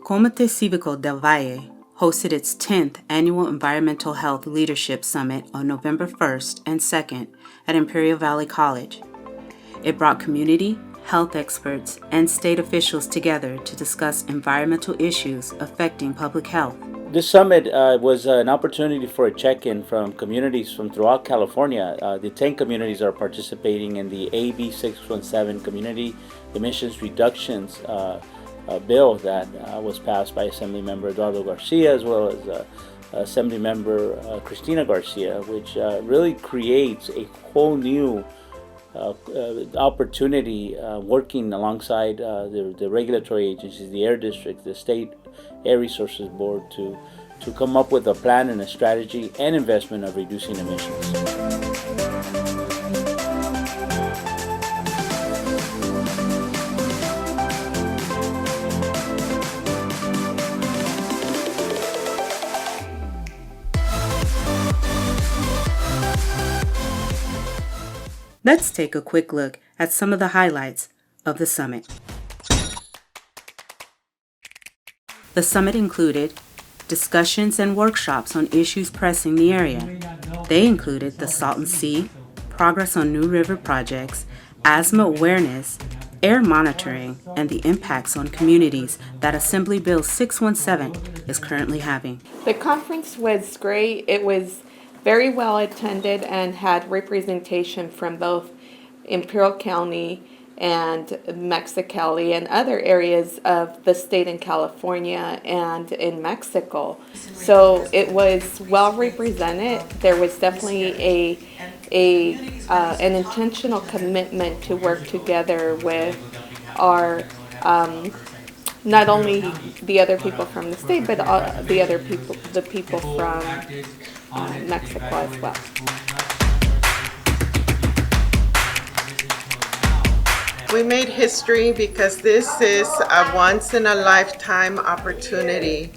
Comite Civico del Valle hosted its 10th Annual Environmental Health Leadership Summit on November 1st and 2nd at Imperial Valley College. It brought community, health experts, and state officials together to discuss environmental issues affecting public health. This summit was an opportunity for a check-in from communities from throughout California. The 10 communities are participating in the AB 617 Community Emissions Reductions bill that was passed by Assemblymember Eduardo Garcia as well as Assemblymember Cristina Garcia, which really creates a whole new opportunity working alongside the regulatory agencies, the air district, the state air resources board to come up with a plan and a strategy and investment of reducing emissions. Let's take a quick look at some of the highlights of the summit. The summit included discussions and workshops on issues pressing the area. They included the Salton Sea, progress on new river projects, asthma awareness, air monitoring, and the impacts on communities that Assembly Bill 617 is currently having. The conference was great. It was very well attended and had representation from both Imperial County and Mexicali and other areas of the state in California and in Mexico. So it was well represented. There was definitely an intentional commitment to work together with our not only the other people from the state, but the people from Mexico as well. We made history because this is a once-in-a-lifetime opportunity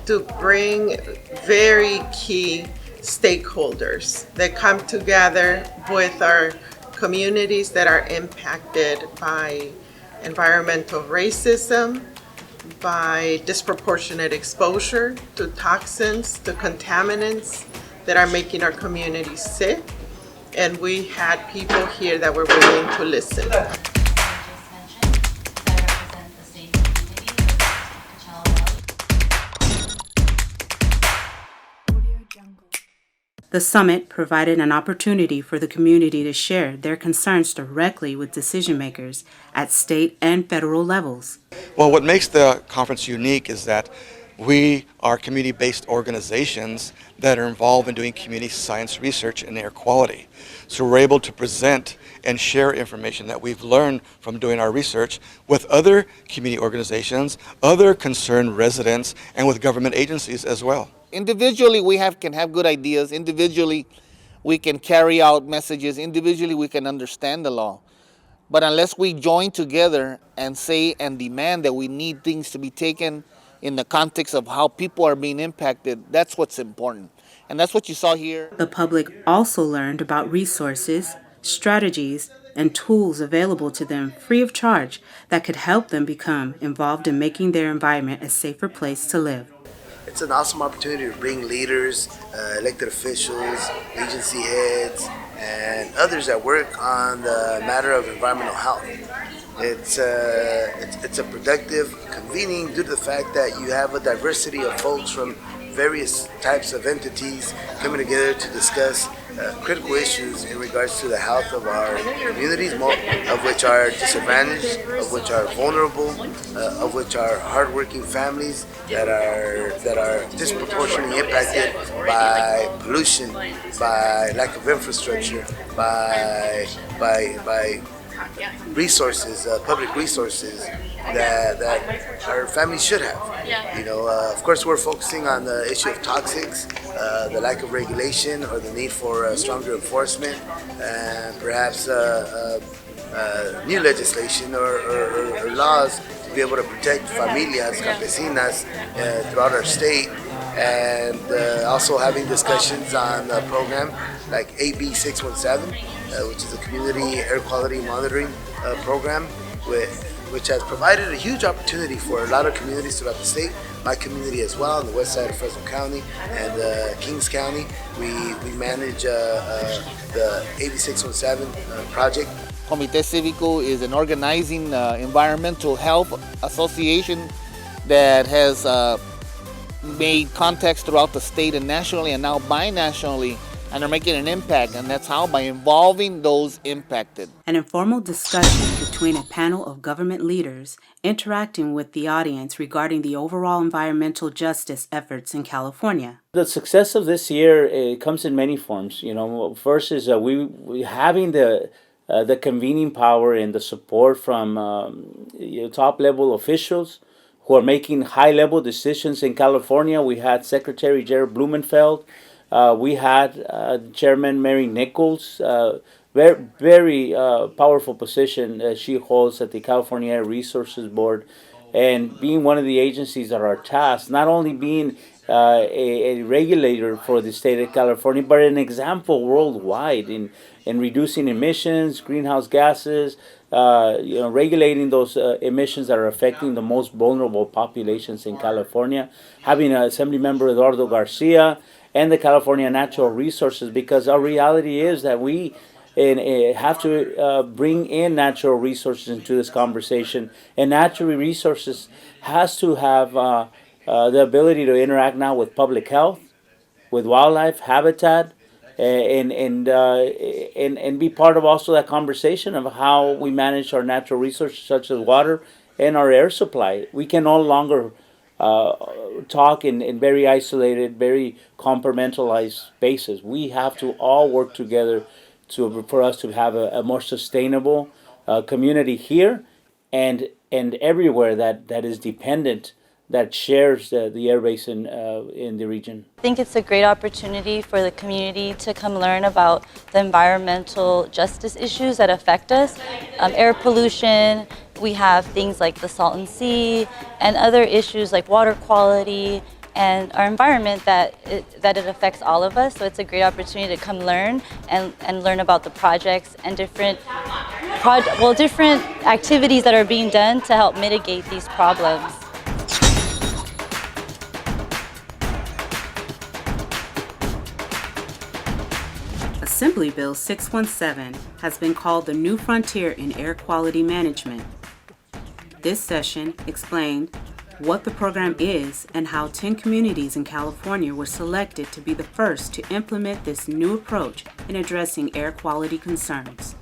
to bring very key stakeholders that come together with our communities that are impacted by environmental racism, by disproportionate exposure to toxins, to contaminants that are making our communities sick. And we had people here that were willing to listen. The summit provided an opportunity for the community to share their concerns directly with decision makers at state and federal levels. Well, what makes the conference unique is that we are community-based organizations that are involved in doing community science research in air quality. So we're able to present and share information that we've learned from doing our research with other community organizations, other concerned residents, and with government agencies as well. Individually, we can have good ideas. Individually, we can carry out messages. Individually, we can understand the law. But unless we join together and say and demand that we need things to be taken in the context of how people are being impacted, that's what's important. And that's what you saw here. The public also learned about resources, strategies, and tools available to them free of charge that could help them become involved in making their environment a safer place to live. It's an awesome opportunity to bring leaders, elected officials, agency heads, and others that work on the matter of environmental health. It's a productive convening due to the fact that you have a diversity of folks from various types of entities coming together to discuss critical issues in regards to the health of our communities, of which are disadvantaged, of which are vulnerable, of which are hardworking families that are disproportionately impacted by pollution, by lack of infrastructure, by resources, public resources that our families should have. You know, of course, we're focusing on the issue of toxics, the lack of regulation, or the need for stronger enforcement, and perhaps new legislation or laws to be able to protect familias, campesinas throughout our state, and also having discussions on a program like AB 617, which is a community air quality monitoring program which has provided a huge opportunity for a lot of communities throughout the state. My community as well, on the west side of Fresno County and Kings County. We manage the AB 617 project. Comite Civico is an organizing environmental health association that has made contacts throughout the state and nationally and now binationally, and are making an impact, and that's how, by involving those impacted. An informal discussion between a panel of government leaders interacting with the audience regarding the overall environmental justice efforts in California. The success of this year, it comes in many forms. You know, first is we having the convening power and the support from top level officials who are making high level decisions in California. We had Secretary Jared Blumenfeld. We had Chairman Mary Nichols, very powerful position she holds at the California Air Resources Board, and being one of the agencies that are tasked, not only being a regulator for the state of California, but an example worldwide in reducing emissions, greenhouse gases, regulating those emissions that are affecting the most vulnerable populations in California. Having Assembly Member Eduardo Garcia and the California Natural Resources, because our reality is that we have to bring in natural resources into this conversation, and natural resources has to have the ability to interact now with public health, with wildlife, habitat, and be part of also that conversation of how we manage our natural resources such as water and our air supply. We can no longer talk in very isolated, very compartmentalized spaces. We have to all work together for us to have a more sustainable community here and everywhere that is dependent, that shares the air basin in the region. I think it's a great opportunity for the community to come learn about the environmental justice issues that affect us. Air pollution, we have things like the Salton Sea and other issues like water quality and our environment that it affects all of us. So it's a great opportunity to come learn and learn about the projects and different activities that are being done to help mitigate these problems. Assembly Bill 617 has been called the new frontier in air quality management. This session explained what the program is and how 10 communities in California were selected to be the first to implement this new approach in addressing air quality concerns.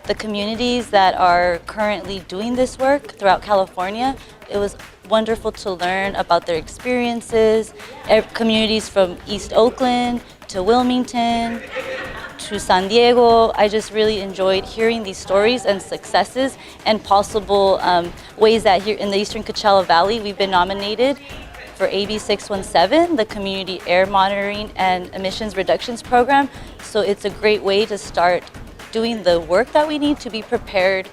The communities that are currently doing this work throughout California, it was wonderful to learn about their experiences. Communities from East Oakland to Wilmington to San Diego. I just really enjoyed hearing these stories and successes and possible ways that here in the Eastern Coachella Valley we've been nominated for AB 617, the Community Air Monitoring and Emissions Reductions Program. So it's a great way to start doing the work that we need to be prepared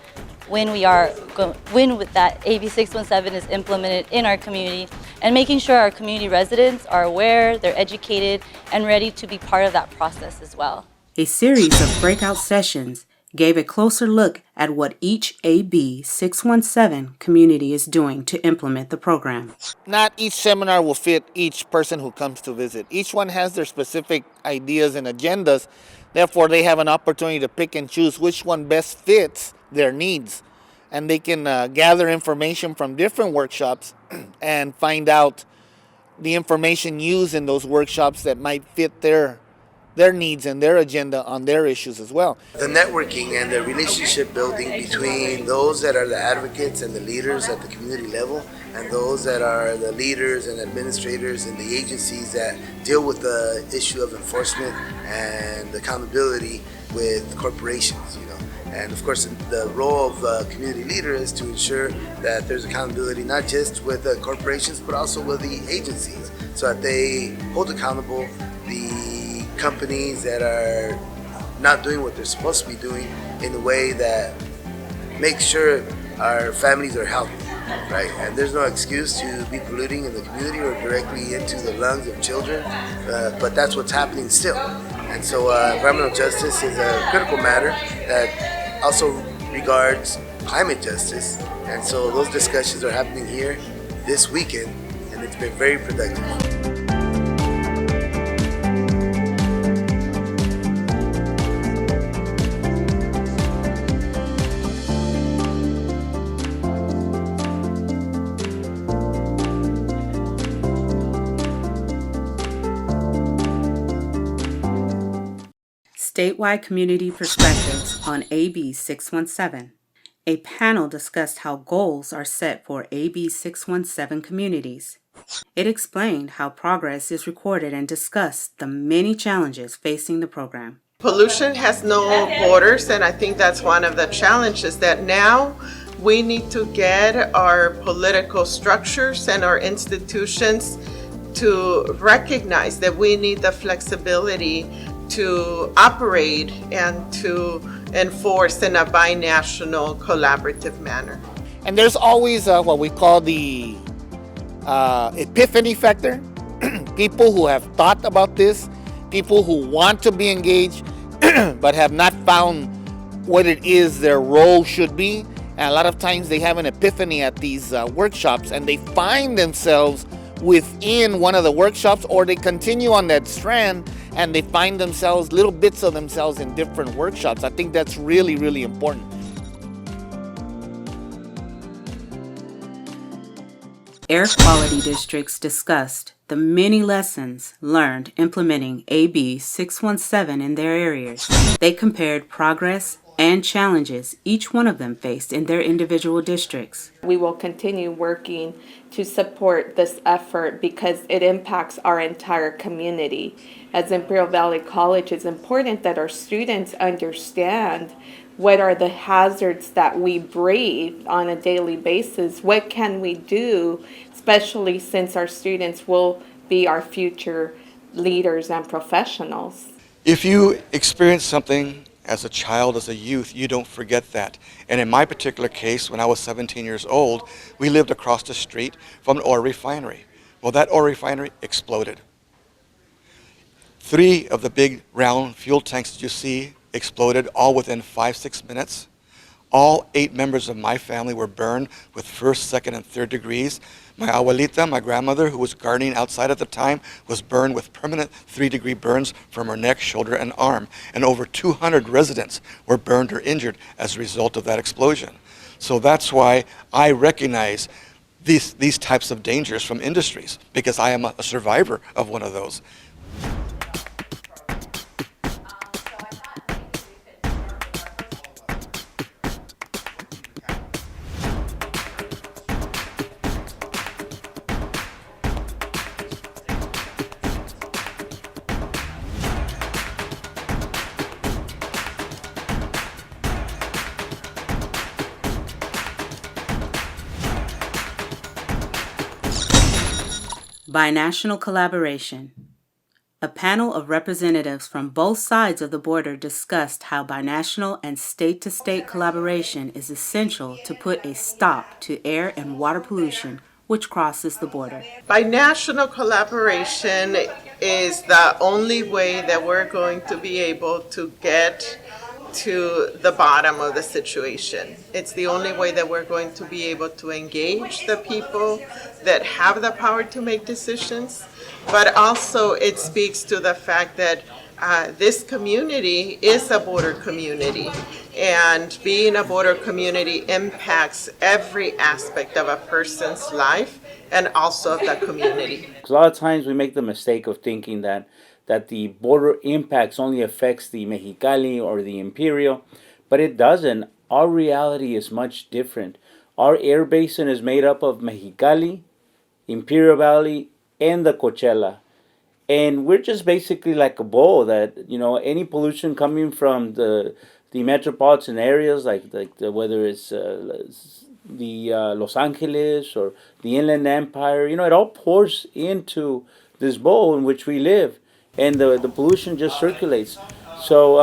when that AB 617 is implemented in our community, and making sure our community residents are aware, they're educated, and ready to be part of that process as well. A series of breakout sessions gave a closer look at what each AB 617 community is doing to implement the program. Not each seminar will fit each person who comes to visit. Each one has their specific ideas and agendas. Therefore, they have an opportunity to pick and choose which one best fits their needs. And they can gather information from different workshops and find out the information used in those workshops that might fit their needs and their agenda on their issues as well. The networking and the relationship building between those that are the advocates and the leaders at the community level and those that are the leaders and administrators in the agencies that deal with the issue of enforcement and accountability with corporations, And of course, the role of the community leader is to ensure that there's accountability not just with the corporations, but also with the agencies, so that they hold accountable the companies that are not doing what they're supposed to be doing in a way that makes sure our families are healthy, right? And there's no excuse to be polluting in the community or directly into the lungs of children, but that's what's happening still. And so environmental justice is a critical matter that also regards climate justice. And so those discussions are happening here this weekend, and it's been very productive. Statewide Community Perspectives on AB 617. A panel discussed how goals are set for AB 617 communities. It explained how progress is recorded and discussed the many challenges facing the program. Pollution has no borders, and I think that's one of the challenges that now we need to get our political structures and our institutions to recognize that we need the flexibility to operate and to enforce in a binational collaborative manner. And there's always what we call the epiphany factor. People who have thought about this, people who want to be engaged, but have not found what it is their role should be. And a lot of times they have an epiphany at these workshops, and they find themselves within one of the workshops, or they continue on that strand and they find themselves, little bits of themselves in different workshops. I think that's really, really important. Air quality districts discussed the many lessons learned implementing AB 617 in their areas. They compared progress and challenges each one of them faced in their individual districts. We will continue working to support this effort because it impacts our entire community. As Imperial Valley College, it's important that our students understand what are the hazards that we breathe on a daily basis. What can we do, especially since our students will be our future leaders and professionals. If you experience something as a child, as a youth, you don't forget that. And in my particular case, when I was 17 years old, we lived across the street from an oil refinery. Well, that oil refinery exploded. 3 of the big round fuel tanks that you see exploded, all within 5-6 minutes. All 8 members of my family were burned with 1st, 2nd, and 3rd degrees. My abuelita, my grandmother, who was gardening outside at the time, was burned with permanent 3-degree burns from her neck, shoulder, and arm. And over 200 residents were burned or injured as a result of that explosion. So that's why I recognize these types of dangers from industries, because I am a survivor of one of those. Binational collaboration. A panel of representatives from both sides of the border discussed how binational and state-to-state collaboration is essential to put a stop to air and water pollution which crosses the border. Binational collaboration is the only way that we're going to be able to get to the bottom of the situation. It's the only way that we're going to be able to engage the people that have the power to make decisions, but also it speaks to the fact that this community is a border community, and being a border community impacts every aspect of a person's life and also of the community. A lot of times we make the mistake of thinking that the border impacts only affects the Mexicali or the Imperial, but it doesn't. Our reality is much different. Our air basin is made up of Mexicali, Imperial Valley, and the Coachella. And we're just basically like a bowl that, any pollution coming from the metropolitan areas, whether it's the Los Angeles or the Inland Empire, it all pours into this bowl in which we live. And the pollution just circulates. So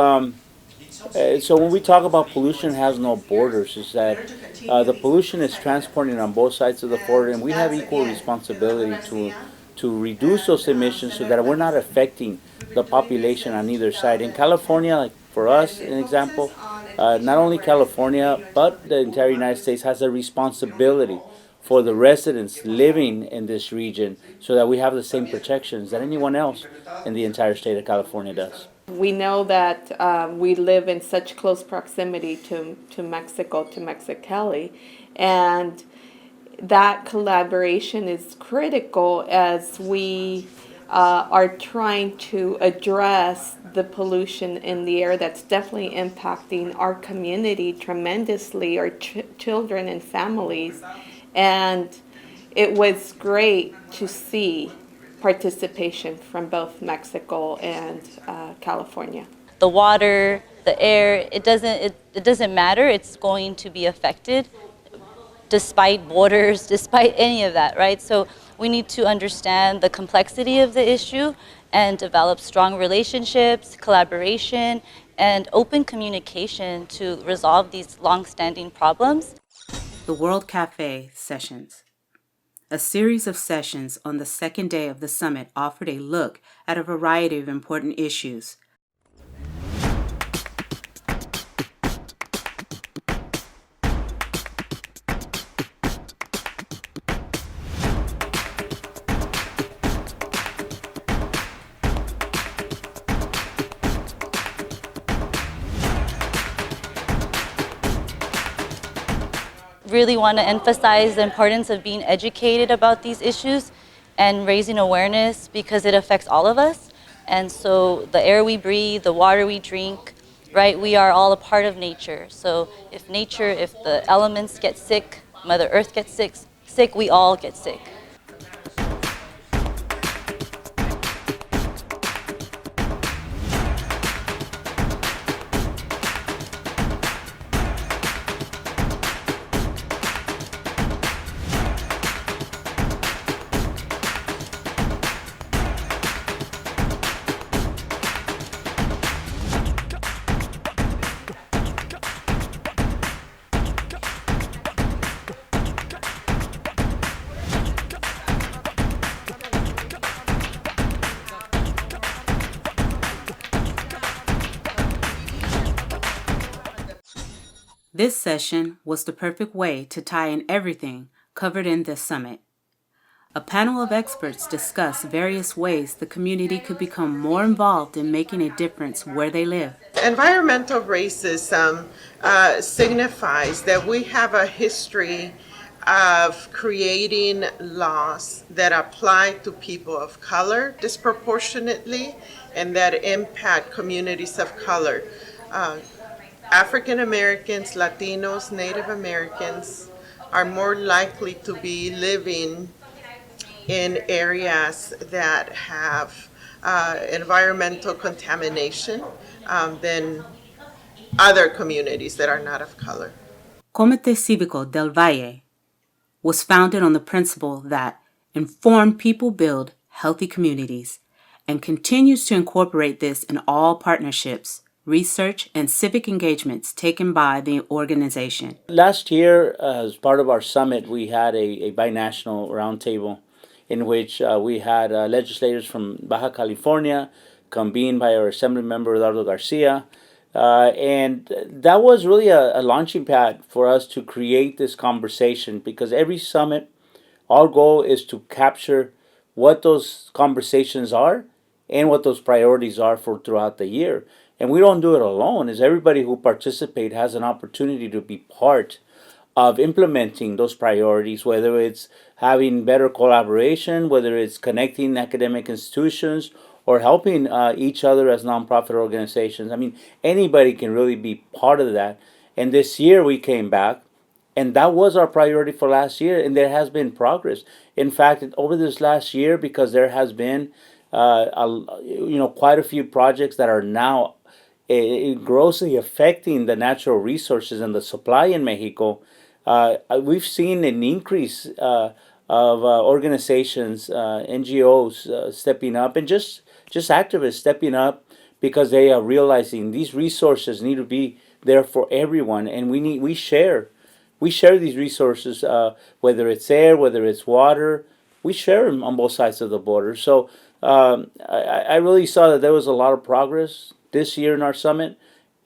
when we talk about pollution has no borders, is that the pollution is transporting on both sides of the border, and we have equal responsibility to reduce those emissions so that we're not affecting the population on either side. In California, like for us, an example, not only California, but the entire United States has a responsibility for the residents living in this region so that we have the same protections that anyone else in the entire state of California does. We know that we live in such close proximity to Mexico, to Mexicali, and that collaboration is critical as we are trying to address the pollution in the air that's definitely impacting our community tremendously, our children and families. And it was great to see participation from both Mexico and California. The water, the air, it doesn't matter. It's going to be affected despite borders, despite any of that, right? So we need to understand the complexity of the issue and develop strong relationships, collaboration, and open communication to resolve these long-standing problems. The World Cafe Sessions. A series of sessions on the second day of the summit offered a look at a variety of important issues. Really want to emphasize the importance of being educated about these issues and raising awareness because it affects all of us. And so the air we breathe, the water we drink, right, we are all a part of nature. So if the elements get sick, Mother Earth gets sick, we all get sick. This session was the perfect way to tie in everything covered in this summit. A panel of experts discussed various ways the community could become more involved in making a difference where they live. Environmental racism signifies that we have a history of creating laws that apply to people of color disproportionately and that impact communities of color. African Americans, Latinos, Native Americans are more likely to be living in areas that have environmental contamination than other communities that are not of color. Comite Civico del Valle was founded on the principle that informed people build healthy communities and continues to incorporate this in all partnerships, research, and civic engagements taken by the organization. Last year, as part of our summit, we had a binational roundtable in which we had legislators from Baja California convened by our Assembly member Eduardo Garcia. And that was really a launching pad for us to create this conversation because every summit, our goal is to capture what those conversations are and what those priorities are for throughout the year. And we don't do it alone, as everybody who participates has an opportunity to be part of implementing those priorities, whether it's having better collaboration, whether it's connecting academic institutions, or helping each other as nonprofit organizations. I mean, anybody can really be part of that. And this year we came back, and that was our priority for last year, and there has been progress. In fact, over this last year, because there has been quite a few projects that are now grossly affecting the natural resources and the supply in Mexico, we've seen an increase of organizations, NGOs stepping up, and just activists stepping up because they are realizing these resources need to be there for everyone, and we share these resources, whether it's air, whether it's water, we share them on both sides of the border. So I really saw that there was a lot of progress this year in our summit,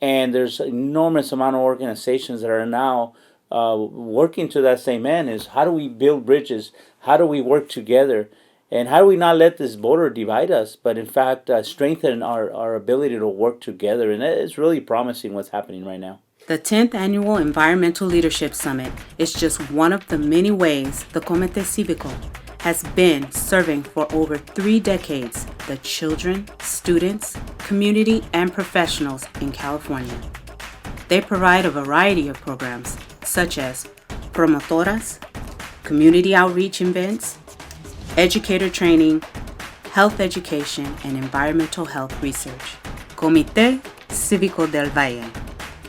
And there's enormous amount of organizations that are now working to that same end, is how do we build bridges? How do we work together? And how do we not let this border divide us, but in fact strengthen our ability to work together? And it's really promising what's happening right now. The 10th Annual Environmental Leadership Summit is just one of the many ways the Comite Civico has been serving for over 3 decades the children, students, community, and professionals in California. They provide a variety of programs such as promotoras, community outreach events, educator training, health education, and environmental health research. Comite Civico del Valle.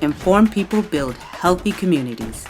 Informed people build healthy communities.